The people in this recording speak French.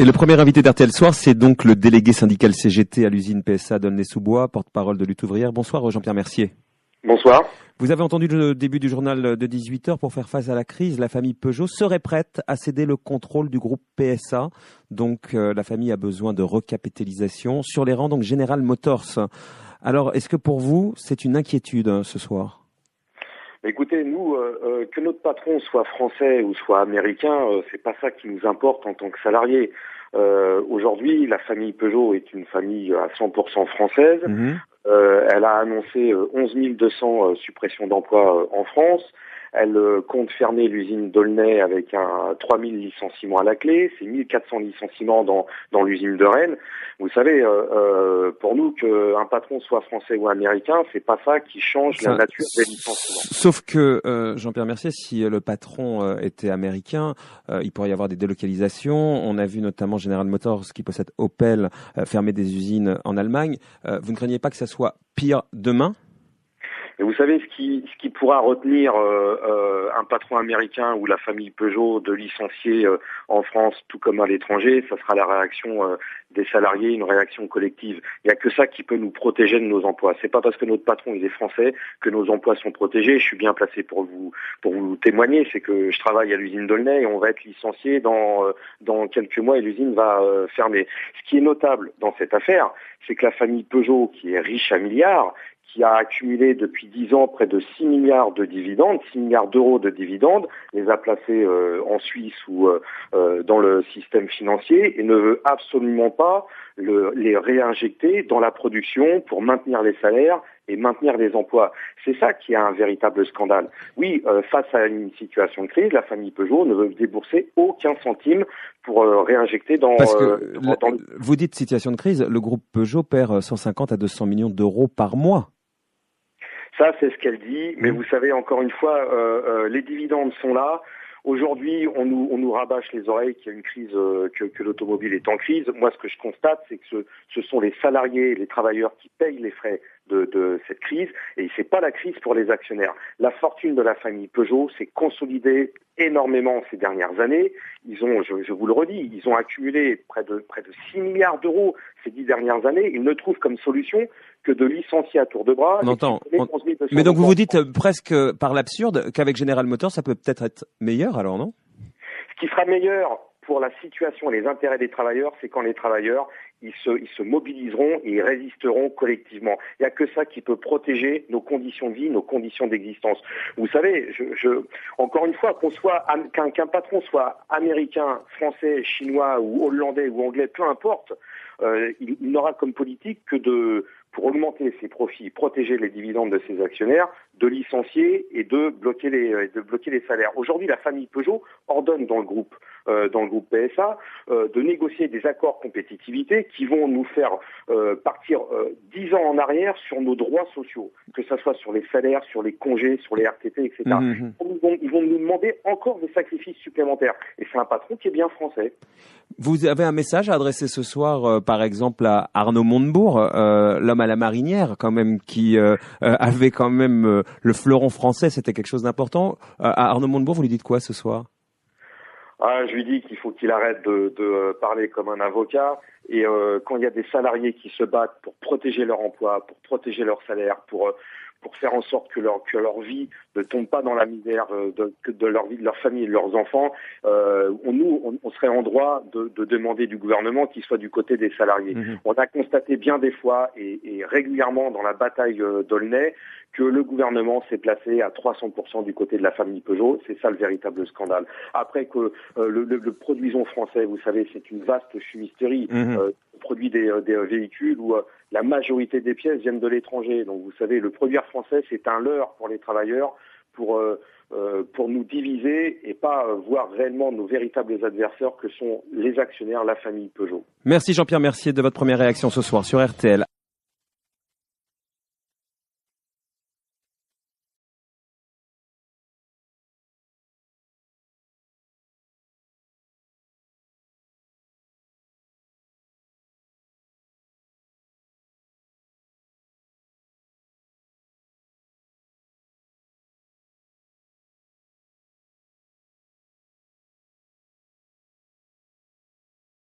Et le premier invité d'RTL Soir, c'est donc le délégué syndical CGT à l'usine PSA d'Aulnay-sous-Bois, porte-parole de Lutte ouvrière. Bonsoir Jean-Pierre Mercier. Bonsoir. Vous avez entendu le début du journal de 18h. Pour faire face à la crise, la famille Peugeot serait prête à céder le contrôle du groupe PSA. Donc la famille a besoin de recapitalisation sur les rangs donc General Motors. Alors, est-ce que pour vous, c'est une inquiétude ce soir ? Écoutez, nous, que notre patron soit français ou soit américain, c'est pas ça qui nous importe en tant que salariés. Aujourd'hui, la famille Peugeot est une famille à 100% française. Elle a annoncé 11 200 suppressions d'emplois en France. Elle compte fermer l'usine d'Aulnay avec 3000 licenciements à la clé. C'est 1400 licenciements dans l'usine de Rennes. Vous savez, pour nous, qu'un patron soit français ou américain, c'est pas ça qui change la nature des licenciements. Sauf que, Jean-Pierre Mercier, si le patron était américain, il pourrait y avoir des délocalisations. On a vu notamment General Motors, qui possède Opel, fermer des usines en Allemagne. Vous ne craignez pas que ça soit pire demain ? Et vous savez, ce qui pourra retenir un patron américain ou la famille Peugeot de licencier en France, tout comme à l'étranger, ça sera la réaction des salariés, une réaction collective. Il n'y a que ça qui peut nous protéger de nos emplois. C'est pas parce que notre patron il est français que nos emplois sont protégés. Je suis bien placé pour vous témoigner. C'est que je travaille à l'usine d'Aulnay et on va être licencié dans quelques mois et l'usine va fermer. Ce qui est notable dans cette affaire, c'est que la famille Peugeot, qui est riche à milliards, qui a accumulé depuis 10 ans près de 6 milliards de dividendes, 6 milliards d'euros de dividendes, les a placés en Suisse ou dans le système financier et ne veut absolument pas les réinjecter dans la production pour maintenir les salaires et maintenir les emplois. C'est ça qui est un véritable scandale. Oui, face à une situation de crise, la famille Peugeot ne veut débourser aucun centime pour réinjecter dans... Parce que vous dites situation de crise, le groupe Peugeot perd 150 à 200 millions d'euros par mois. Ça, c'est ce qu'elle dit, mais vous savez, encore une fois, les dividendes sont là. Aujourd'hui, on nous rabâche les oreilles qu'il y a une crise, que l'automobile est en crise. Moi, ce que je constate, c'est que ce sont les salariés, les travailleurs qui payent les frais de cette crise, et c'est pas la crise pour les actionnaires. La fortune de la famille Peugeot s'est consolidée énormément ces dernières années. Ils ont, je vous le redis, ils ont accumulé près de 6 milliards d'euros ces 10 dernières années. Ils ne trouvent comme solution que de licencier à tour de bras. Mais donc vous vous dites presque par l'absurde qu'avec General Motors, ça peut peut-être être meilleur alors, non ? Ce qui sera meilleur pour la situation et les intérêts des travailleurs, c'est quand les travailleurs ils se mobiliseront et ils résisteront collectivement. Il n'y a que ça qui peut protéger nos conditions de vie, nos conditions d'existence. Vous savez, encore une fois, qu'un patron soit américain, français, chinois ou hollandais ou anglais, peu importe, il n'aura comme politique que pour augmenter ses profits, protéger les dividendes de ses actionnaires, de licencier et de bloquer les salaires. Aujourd'hui, la famille Peugeot ordonne dans le groupe PSA de négocier des accords compétitivité qui vont nous faire partir 10 ans en arrière sur nos droits sociaux, que ce soit sur les salaires, sur les congés, sur les RTT, etc. Ils vont nous demander encore des sacrifices supplémentaires. Et c'est un patron qui est bien français. Vous avez un message à adresser ce soir, par exemple, à Arnaud Montebourg, l'homme à la marinière, quand même, qui avait quand même le fleuron français, c'était quelque chose d'important. À Arnaud Montebourg, vous lui dites quoi ce soir ? Je lui dis qu'il faut qu'il arrête de parler comme un avocat et quand il y a des salariés qui se battent pour protéger leur emploi, pour protéger leur salaire, pour faire en sorte que leur vie ne tombe pas dans la misère de leur vie, de leur famille et de leurs enfants, on serait en droit de demander du gouvernement qu'il soit du côté des salariés. On a constaté bien des fois et régulièrement dans la bataille d'Aulnay que le gouvernement s'est placé à 300% du côté de la famille Peugeot. C'est ça le véritable scandale. Après que le produisons français, vous savez, c'est une vaste fumisterie. On produit des véhicules où la majorité des pièces viennent de l'étranger. Donc vous savez, le produire français, c'est un leurre pour les travailleurs, pour nous diviser et pas voir réellement nos véritables adversaires que sont les actionnaires, la famille Peugeot. Merci Jean-Pierre Mercier de votre première réaction ce soir sur RTL.